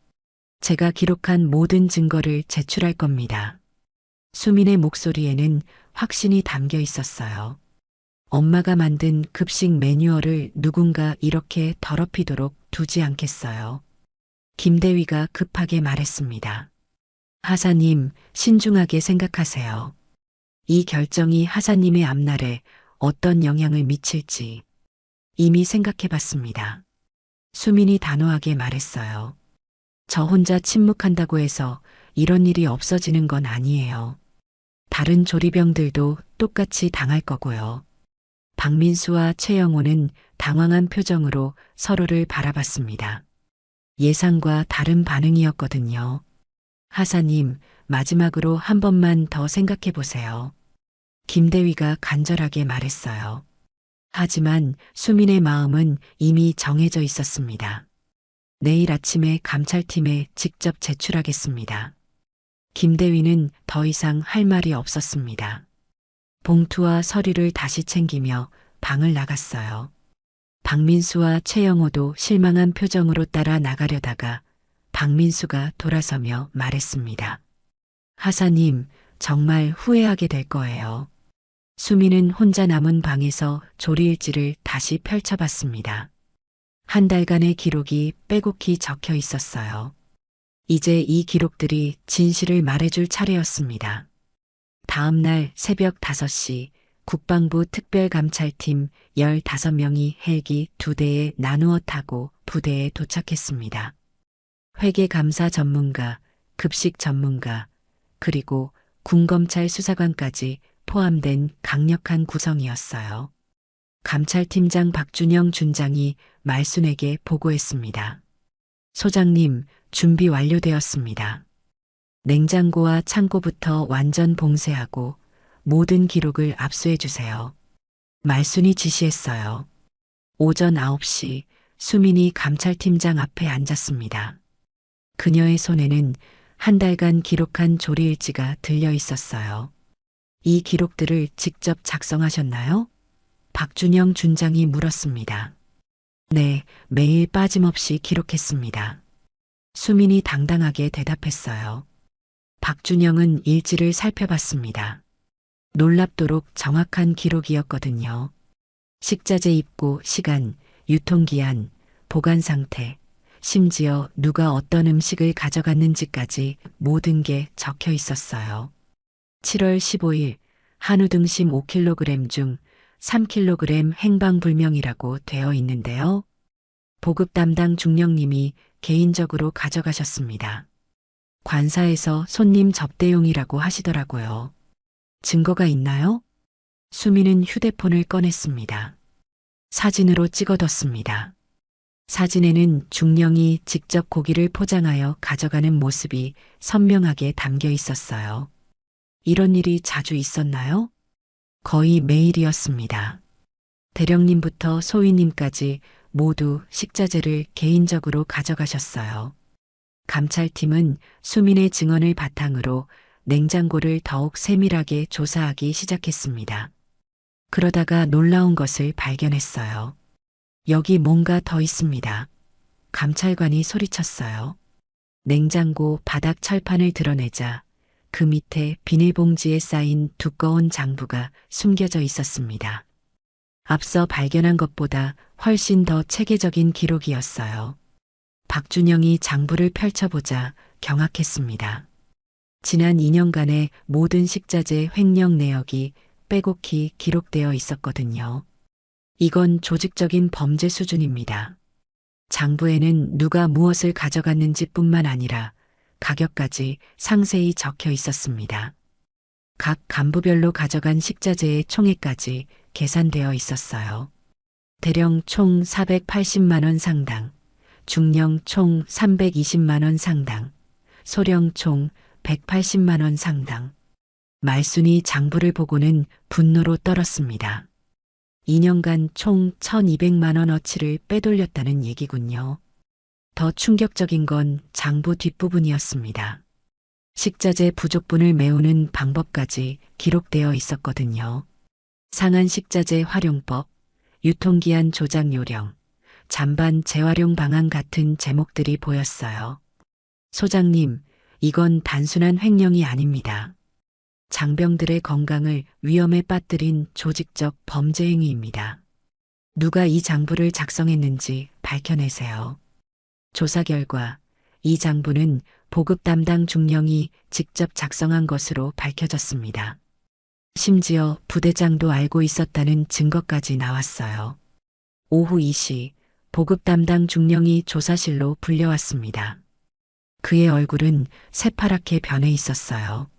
제가 기록한 모든 증거를 제출할 겁니다. 수민의 목소리에는 확신이 담겨 있었어요. 엄마가 만든 급식 매뉴얼을 누군가 이렇게 더럽히도록 두지 않겠어요. 김대위가 급하게 말했습니다. 하사님, 신중하게 생각하세요. 이 결정이 하사님의 앞날에 어떤 영향을 미칠지 이미 생각해 봤습니다. 수민이 단호하게 말했어요. 저 혼자 침묵한다고 해서 이런 일이 없어지는 건 아니에요. 다른 조리병들도 똑같이 당할 거고요. 박민수와 최영호는 당황한 표정으로 서로를 바라봤습니다. 예상과 다른 반응이었거든요. 하사님, 마지막으로 한 번만 더 생각해 보세요. 김대위가 간절하게 말했어요. 하지만 수민의 마음은 이미 정해져 있었습니다. 내일 아침에 감찰팀에 직접 제출하겠습니다. 김대위는 더 이상 할 말이 없었습니다. 봉투와 서류를 다시 챙기며 방을 나갔어요. 박민수와 최영호도 실망한 표정으로 따라 나가려다가 박민수가 돌아서며 말했습니다. 하사님, 정말 후회하게 될 거예요. 수민은 혼자 남은 방에서 조리일지를 다시 펼쳐봤습니다. 한 달간의 기록이 빼곡히 적혀 있었어요. 이제 이 기록들이 진실을 말해줄 차례였습니다. 다음 날 새벽 5시 국방부 특별감찰팀 15명이 헬기 2대에 나누어 타고 부대에 도착했습니다. 회계감사 전문가, 급식 전문가, 그리고 군검찰 수사관까지 포함된 강력한 구성이었어요. 감찰팀장 박준영 준장이 말순에게 보고했습니다. 소장님, 준비 완료되었습니다. 냉장고와 창고부터 완전 봉쇄하고 모든 기록을 압수해 주세요. 말순이 지시했어요. 오전 9시 수민이 감찰팀장 앞에 앉았습니다. 그녀의 손에는 한 달간 기록한 조리일지가 들려 있었어요. 이 기록들을 직접 작성하셨나요? 박준영 준장이 물었습니다. 네, 매일 빠짐없이 기록했습니다. 수민이 당당하게 대답했어요. 박준영은 일지를 살펴봤습니다. 놀랍도록 정확한 기록이었거든요. 식자재 입고 시간, 유통기한, 보관 상태, 심지어 누가 어떤 음식을 가져갔는지까지 모든 게 적혀 있었어요. 7월 15일 한우 등심 5kg 중 3kg 행방불명이라고 되어 있는데요. 보급 담당 중령님이 개인적으로 가져가셨습니다. 관사에서 손님 접대용이라고 하시더라고요. 증거가 있나요? 수미는 휴대폰을 꺼냈습니다. 사진으로 찍어뒀습니다. 사진에는 중령이 직접 고기를 포장하여 가져가는 모습이 선명하게 담겨 있었어요. 이런 일이 자주 있었나요? 거의 매일이었습니다. 대령님부터 소위님까지 모두 식자재를 개인적으로 가져가셨어요. 감찰팀은 수민의 증언을 바탕으로 냉장고를 더욱 세밀하게 조사하기 시작했습니다. 그러다가 놀라운 것을 발견했어요. 여기 뭔가 더 있습니다. 감찰관이 소리쳤어요. 냉장고 바닥 철판을 드러내자 그 밑에 비닐봉지에 쌓인 두꺼운 장부가 숨겨져 있었습니다. 앞서 발견한 것보다 훨씬 더 체계적인 기록이었어요. 박준영이 장부를 펼쳐보자 경악했습니다. 지난 2년간의 모든 식자재 횡령 내역이 빼곡히 기록되어 있었거든요. 이건 조직적인 범죄 수준입니다. 장부에는 누가 무엇을 가져갔는지 뿐만 아니라 가격까지 상세히 적혀 있었습니다. 각 간부별로 가져간 식자재의 총액까지 계산되어 있었어요. 대령 총 480만 원 상당, 중령 총 320만 원 상당, 소령 총 180만 원 상당. 말순이 장부를 보고는 분노로 떨었습니다. 2년간 총 1200만 원어치를 빼돌렸다는 얘기군요. 더 충격적인 건 장부 뒷부분이었습니다. 식자재 부족분을 메우는 방법까지 기록되어 있었거든요. 상한 식자재 활용법, 유통기한 조작 요령, 잔반 재활용 방안 같은 제목들이 보였어요. 소장님, 이건 단순한 횡령이 아닙니다. 장병들의 건강을 위험에 빠뜨린 조직적 범죄 행위입니다. 누가 이 장부를 작성했는지 밝혀내세요. 조사 결과 이 장부는 보급 담당 중령이 직접 작성한 것으로 밝혀졌습니다. 심지어 부대장도 알고 있었다는 증거까지 나왔어요. 오후 2시 보급 담당 중령이 조사실로 불려왔습니다. 그의 얼굴은 새파랗게 변해 있었어요.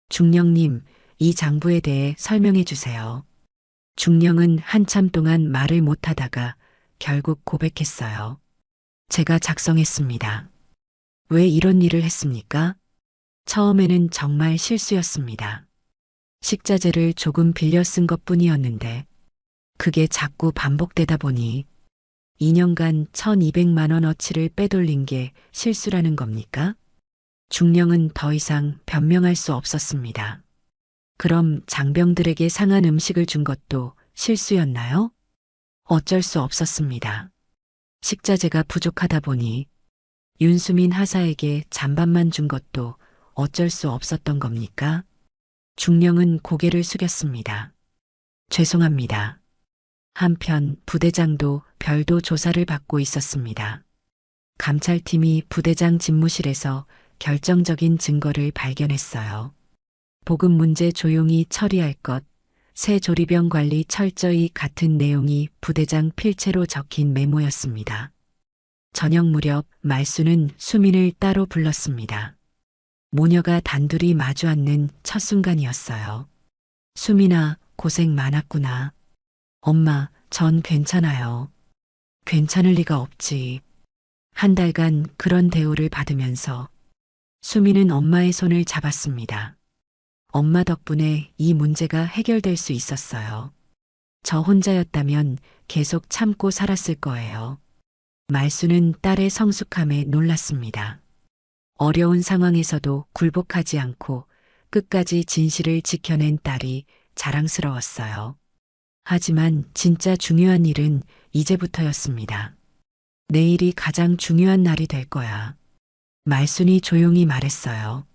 중령님, 이 장부에 대해 설명해 주세요. 중령은 한참 동안 말을 못하다가 결국 고백했어요. 제가 작성했습니다. 왜 이런 일을 했습니까? 처음에는 정말 실수였습니다. 식자재를 조금 빌려 쓴 것뿐이었는데 그게 자꾸 반복되다 보니 2년간 1200만 원어치를 빼돌린 게 실수라는 겁니까? 중령은 더 이상 변명할 수 없었습니다. 그럼 장병들에게 상한 음식을 준 것도 실수였나요? 어쩔 수 없었습니다. 식자재가 부족하다 보니 윤수민 하사에게 잔반만 준 것도 어쩔 수 없었던 겁니까? 중령은 고개를 숙였습니다. 죄송합니다. 한편 부대장도 별도 조사를 받고 있었습니다. 감찰팀이 부대장 집무실에서 결정적인 증거를 발견했어요. 보급 문제 조용히 처리할 것, 새 조리병 관리 철저히 같은 내용이 부대장 필체로 적힌 메모였습니다. 저녁 무렵 말수는 수민을 따로 불렀습니다. 모녀가 단둘이 마주 앉는 첫 순간이었어요. 수민아, 고생 많았구나. 엄마, 전 괜찮아요. 괜찮을 리가 없지. 한 달간 그런 대우를 받으면서 수민은 엄마의 손을 잡았습니다. 엄마 덕분에 이 문제가 해결될 수 있었어요. 저 혼자였다면 계속 참고 살았을 거예요. 말수는 딸의 성숙함에 놀랐습니다. 어려운 상황에서도 굴복하지 않고 끝까지 진실을 지켜낸 딸이 자랑스러웠어요. 하지만 진짜 중요한 일은 이제부터였습니다. 내일이 가장 중요한 날이 될 거야. 말순이 조용히 말했어요.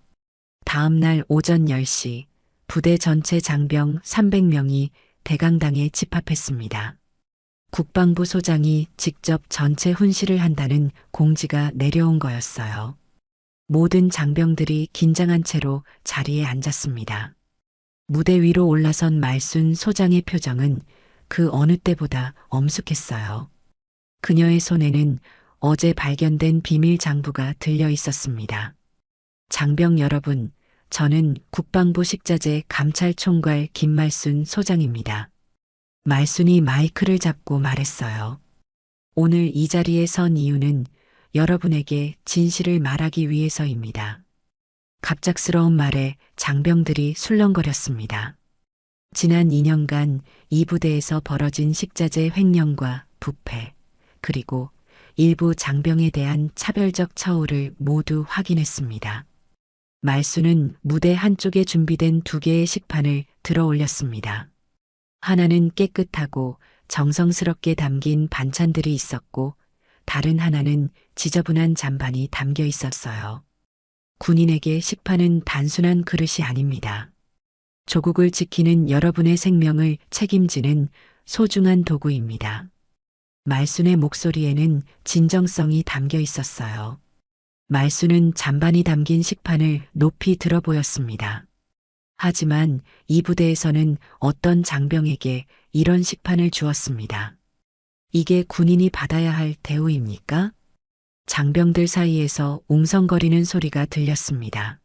다음 날 오전 10시 부대 전체 장병 300명이 대강당에 집합했습니다. 국방부 소장이 직접 전체 훈시를 한다는 공지가 내려온 거였어요. 모든 장병들이 긴장한 채로 자리에 앉았습니다. 무대 위로 올라선 말순 소장의 표정은 그 어느 때보다 엄숙했어요. 그녀의 손에는 어제 발견된 비밀 장부가 들려 있었습니다. 장병 여러분, 저는 국방부 식자재 감찰총괄 김말순 소장입니다. 말순이 마이크를 잡고 말했어요. 오늘 이 자리에 선 이유는 여러분에게 진실을 말하기 위해서입니다. 갑작스러운 말에 장병들이 술렁거렸습니다. 지난 2년간 이 부대에서 벌어진 식자재 횡령과 부패, 그리고 일부 장병에 대한 차별적 처우를 모두 확인했습니다. 말순은 무대 한쪽에 준비된 2개의 식판을 들어 올렸습니다. 하나는 깨끗하고 정성스럽게 담긴 반찬들이 있었고, 다른 하나는 지저분한 잔반이 담겨 있었어요. 군인에게 식판은 단순한 그릇이 아닙니다. 조국을 지키는 여러분의 생명을 책임지는 소중한 도구입니다. 말순의 목소리에는 진정성이 담겨 있었어요. 말순은 잔반이 담긴 식판을 높이 들어 보였습니다. 하지만 이 부대에서는 어떤 장병에게 이런 식판을 주었습니다. 이게 군인이 받아야 할 대우입니까? 장병들 사이에서 웅성거리는 소리가 들렸습니다.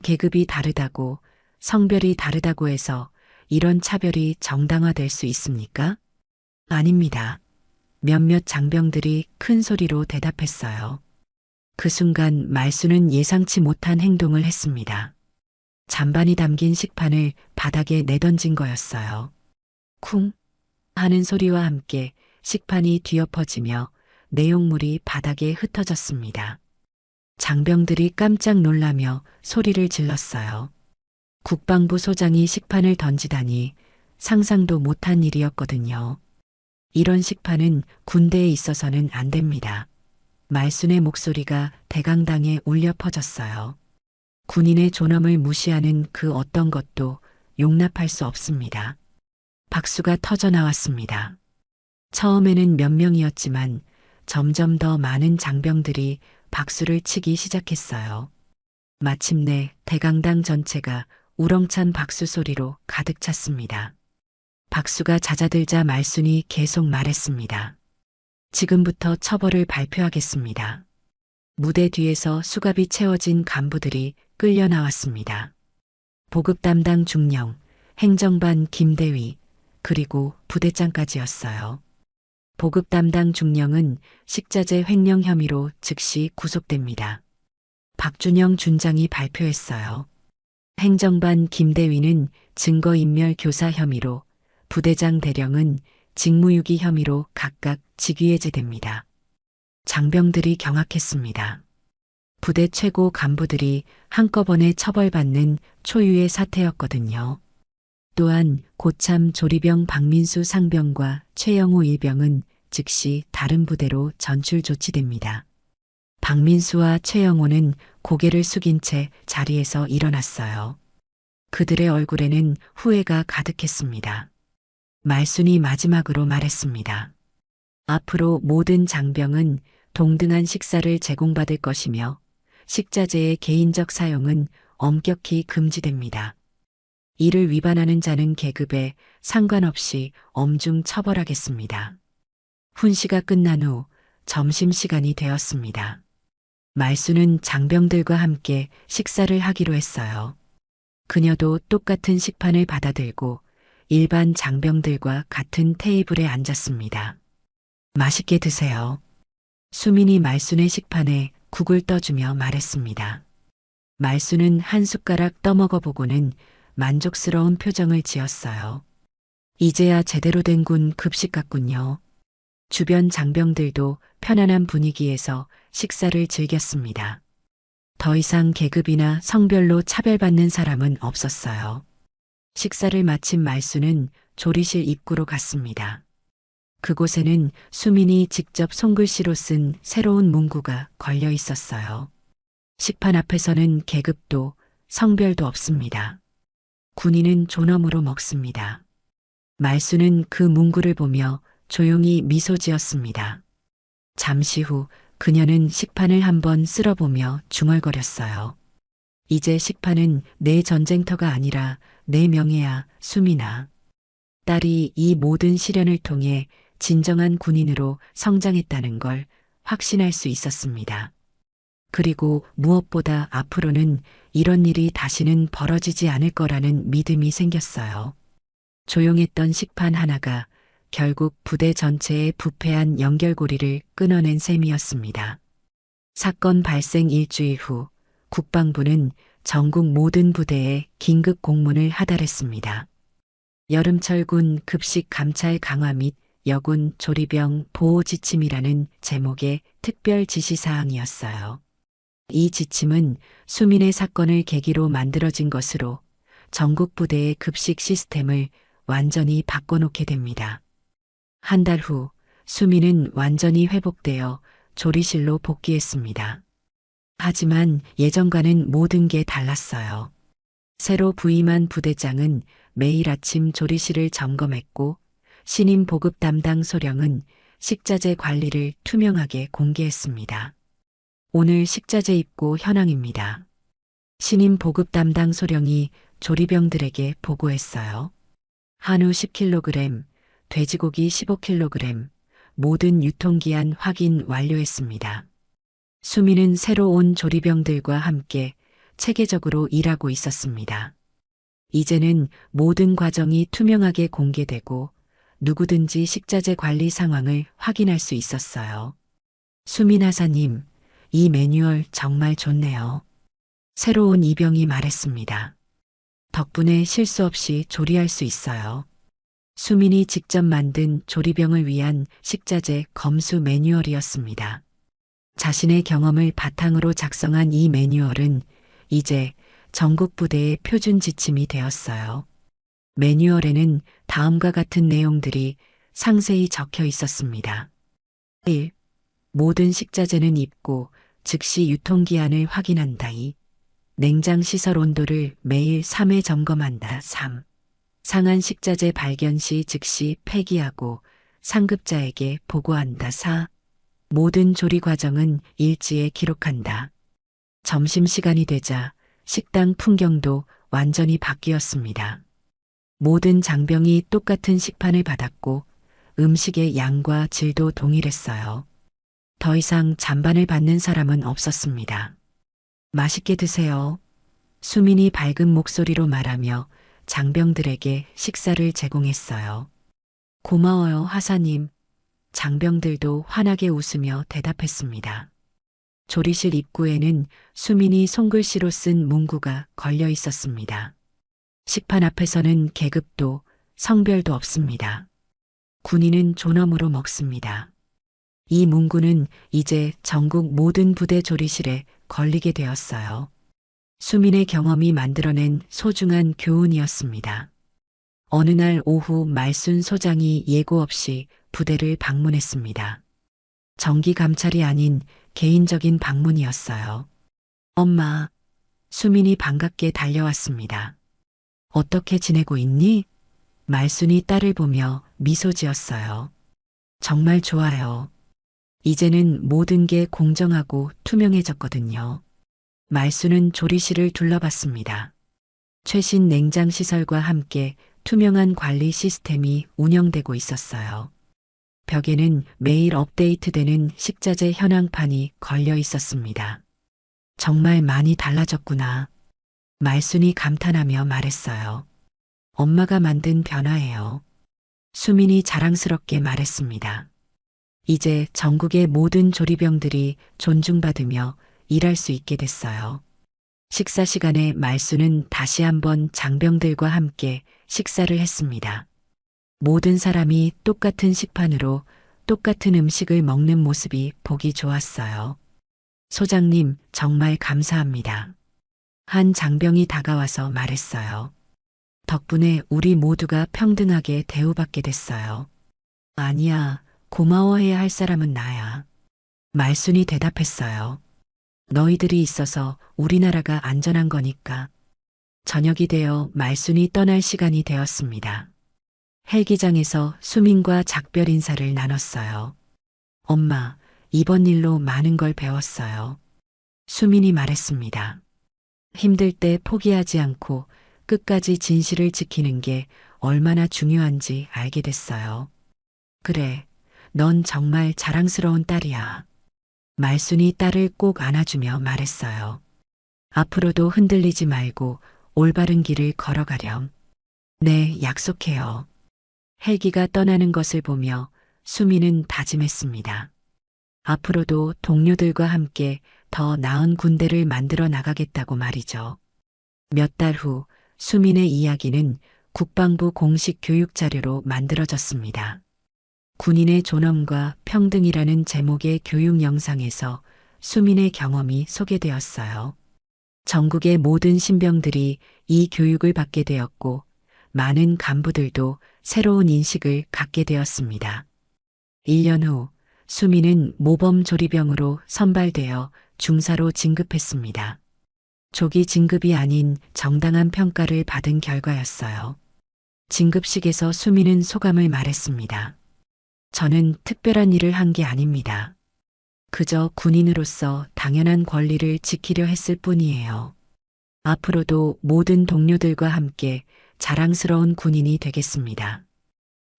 계급이 다르다고, 성별이 다르다고 해서 이런 차별이 정당화될 수 있습니까? 아닙니다. 몇몇 장병들이 큰 소리로 대답했어요. 그 순간 말순은 예상치 못한 행동을 했습니다. 잔반이 담긴 식판을 바닥에 내던진 거였어요. 쿵 하는 소리와 함께 식판이 뒤엎어지며 내용물이 바닥에 흩어졌습니다. 장병들이 깜짝 놀라며 소리를 질렀어요. 국방부 소장이 식판을 던지다니 상상도 못한 일이었거든요. 이런 식판은 군대에 있어서는 안 됩니다. 말순의 목소리가 대강당에 울려 퍼졌어요. 군인의 존엄을 무시하는 그 어떤 것도 용납할 수 없습니다. 박수가 터져 나왔습니다. 처음에는 몇 명이었지만 점점 더 많은 장병들이 박수를 치기 시작했어요. 마침내 대강당 전체가 우렁찬 박수 소리로 가득 찼습니다. 박수가 잦아들자 말순이 계속 말했습니다. 지금부터 처벌을 발표하겠습니다. 무대 뒤에서 수갑이 채워진 간부들이 끌려 나왔습니다. 보급 담당 중령, 행정반 김대위, 그리고 부대장까지였어요. 보급 담당 중령은 식자재 횡령 혐의로 즉시 구속됩니다. 박준영 준장이 발표했어요. 행정반 김대위는 증거인멸 교사 혐의로, 부대장 대령은 직무유기 혐의로 각각 직위해제됩니다. 장병들이 경악했습니다. 부대 최고 간부들이 한꺼번에 처벌받는 초유의 사태였거든요. 또한 고참 조리병 박민수 상병과 최영호 일병은 즉시 다른 부대로 전출 조치됩니다. 박민수와 최영호는 고개를 숙인 채 자리에서 일어났어요. 그들의 얼굴에는 후회가 가득했습니다. 말순이 마지막으로 말했습니다. 앞으로 모든 장병은 동등한 식사를 제공받을 것이며 식자재의 개인적 사용은 엄격히 금지됩니다. 이를 위반하는 자는 계급에 상관없이 엄중 처벌하겠습니다. 훈시가 끝난 후 점심시간이 되었습니다. 말순은 장병들과 함께 식사를 하기로 했어요. 그녀도 똑같은 식판을 받아들고 일반 장병들과 같은 테이블에 앉았습니다. 맛있게 드세요. 수민이 말순의 식판에 국을 떠주며 말했습니다. 말순은 한 숟가락 떠먹어 보고는 만족스러운 표정을 지었어요. 이제야 제대로 된 군 급식 같군요. 주변 장병들도 편안한 분위기에서 식사를 즐겼습니다. 더 이상 계급이나 성별로 차별받는 사람은 없었어요. 식사를 마친 말순은 조리실 입구로 갔습니다. 그곳에는 수민이 직접 손글씨로 쓴 새로운 문구가 걸려 있었어요. 식판 앞에서는 계급도 성별도 없습니다. 군인은 존엄으로 먹습니다. 말수는 그 문구를 보며 조용히 미소 지었습니다. 잠시 후 그녀는 식판을 한번 쓸어보며 중얼거렸어요. 이제 식판은 내 전쟁터가 아니라 내 명예야, 수민아. 딸이 이 모든 시련을 통해 진정한 군인으로 성장했다는 걸 확신할 수 있었습니다. 그리고 무엇보다 앞으로는 이런 일이 다시는 벌어지지 않을 거라는 믿음이 생겼어요. 조용했던 식판 하나가 결국 부대 전체의 부패한 연결고리를 끊어낸 셈이었습니다. 사건 발생 일주일 후 국방부는 전국 모든 부대에 긴급 공문을 하달했습니다. 여름철 군 급식 감찰 강화 및 여군 조리병 보호 지침이라는 제목의 특별 지시사항이었어요. 이 지침은 수민의 사건을 계기로 만들어진 것으로 전국 부대의 급식 시스템을 완전히 바꿔놓게 됩니다. 한 달 후 수민은 완전히 회복되어 조리실로 복귀했습니다. 하지만 예전과는 모든 게 달랐어요. 새로 부임한 부대장은 매일 아침 조리실을 점검했고 신임 보급 담당 소령은 식자재 관리를 투명하게 공개했습니다. 오늘 식자재 입고 현황입니다. 신임 보급 담당 소령이 조리병들에게 보고했어요. 한우 10kg, 돼지고기 15kg, 모든 유통기한 확인 완료했습니다. 수민은 새로 온 조리병들과 함께 체계적으로 일하고 있었습니다. 이제는 모든 과정이 투명하게 공개되고 누구든지 식자재 관리 상황을 확인할 수 있었어요. 수민 하사님, 이 매뉴얼 정말 좋네요. 새로 온 이병이 말했습니다. 덕분에 실수 없이 조리할 수 있어요. 수민이 직접 만든 조리병을 위한 식자재 검수 매뉴얼이었습니다. 자신의 경험을 바탕으로 작성한 이 매뉴얼은 이제 전국 부대의 표준 지침이 되었어요. 매뉴얼에는 다음과 같은 내용들이 상세히 적혀 있었습니다. 1. 모든 식자재는 입고 즉시 유통기한을 확인한다. 2. 냉장 시설 온도를 매일 3회 점검한다. 3. 상한 식자재 발견 시 즉시 폐기하고 상급자에게 보고한다. 4. 모든 조리 과정은 일지에 기록한다. 점심시간이 되자 식당 풍경도 완전히 바뀌었습니다. 모든 장병이 똑같은 식판을 받았고 음식의 양과 질도 동일했어요. 더 이상 잔반을 받는 사람은 없었습니다. 맛있게 드세요. 수민이 밝은 목소리로 말하며 장병들에게 식사를 제공했어요. 고마워요, 하사님. 장병들도 환하게 웃으며 대답했습니다. 조리실 입구에는 수민이 손글씨로 쓴 문구가 걸려 있었습니다. 식판 앞에서는 계급도 성별도 없습니다. 군인은 존엄으로 먹습니다. 이 문구는 이제 전국 모든 부대 조리실에 걸리게 되었어요. 수민의 경험이 만들어낸 소중한 교훈이었습니다. 어느 날 오후 말순 소장이 예고 없이 부대를 방문했습니다. 정기 감찰이 아닌 개인적인 방문이었어요. 엄마, 수민이 반갑게 달려왔습니다. 어떻게 지내고 있니? 말순이 딸을 보며 미소 지었어요. 정말 좋아요. 이제는 모든 게 공정하고 투명해졌거든요. 말순은 조리실을 둘러봤습니다. 최신 냉장 시설과 함께 투명한 관리 시스템이 운영되고 있었어요. 벽에는 매일 업데이트되는 식자재 현황판이 걸려 있었습니다. 정말 많이 달라졌구나. 말순이 감탄하며 말했어요. 엄마가 만든 변화예요. 수민이 자랑스럽게 말했습니다. 이제 전국의 모든 조리병들이 존중받으며 일할 수 있게 됐어요. 식사 시간에 말순은 다시 한번 장병들과 함께 식사를 했습니다. 모든 사람이 똑같은 식판으로 똑같은 음식을 먹는 모습이 보기 좋았어요. 소장님, 정말 감사합니다. 한 장병이 다가와서 말했어요. 덕분에 우리 모두가 평등하게 대우받게 됐어요. 아니야, 고마워해야 할 사람은 나야. 말순이 대답했어요. 너희들이 있어서 우리나라가 안전한 거니까. 저녁이 되어 말순이 떠날 시간이 되었습니다. 헬기장에서 수민과 작별 인사를 나눴어요. 엄마, 이번 일로 많은 걸 배웠어요. 수민이 말했습니다. 힘들 때 포기하지 않고 끝까지 진실을 지키는 게 얼마나 중요한지 알게 됐어요. 그래, 넌 정말 자랑스러운 딸이야. 말순이 딸을 꼭 안아주며 말했어요. 앞으로도 흔들리지 말고 올바른 길을 걸어가렴. 네, 약속해요. 헬기가 떠나는 것을 보며 수미는 다짐했습니다. 앞으로도 동료들과 함께 더 나은 군대를 만들어 나가겠다고 말이죠. 몇 달 후 수민의 이야기는 국방부 공식 교육 자료로 만들어졌습니다. 군인의 존엄과 평등이라는 제목의 교육 영상에서 수민의 경험이 소개되었어요. 전국의 모든 신병들이 이 교육을 받게 되었고 많은 간부들도 새로운 인식을 갖게 되었습니다. 1년 후 수민은 모범 조리병으로 선발되어 중사로 진급했습니다. 조기 진급이 아닌 정당한 평가를 받은 결과였어요. 진급식에서 수민은 소감을 말했습니다. 저는 특별한 일을 한 게 아닙니다. 그저 군인으로서 당연한 권리를 지키려 했을 뿐이에요. 앞으로도 모든 동료들과 함께 자랑스러운 군인이 되겠습니다.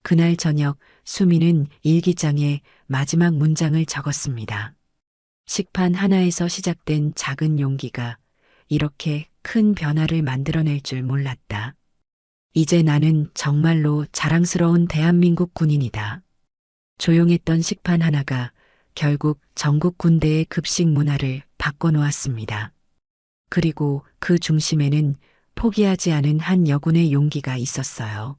그날 저녁 수민은 일기장에 마지막 문장을 적었습니다. 식판 하나에서 시작된 작은 용기가 이렇게 큰 변화를 만들어낼 줄 몰랐다. 이제 나는 정말로 자랑스러운 대한민국 군인이다. 조용했던 식판 하나가 결국 전국 군대의 급식 문화를 바꿔놓았습니다. 그리고 그 중심에는 포기하지 않은 한 여군의 용기가 있었어요.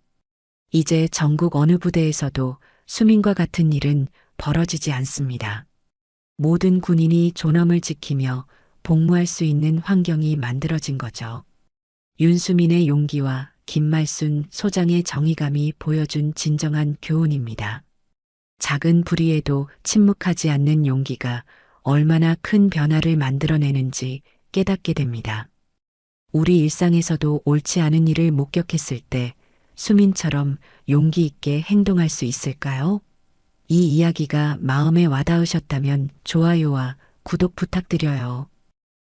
이제 전국 어느 부대에서도 수민과 같은 일은 벌어지지 않습니다. 모든 군인이 존엄을 지키며 복무할 수 있는 환경이 만들어진 거죠. 윤수민의 용기와 김말순 소장의 정의감이 보여준 진정한 교훈입니다. 작은 불의에도 침묵하지 않는 용기가 얼마나 큰 변화를 만들어내는지 깨닫게 됩니다. 우리 일상에서도 옳지 않은 일을 목격했을 때 수민처럼 용기 있게 행동할 수 있을까요? 이 이야기가 마음에 와닿으셨다면 좋아요와 구독 부탁드려요.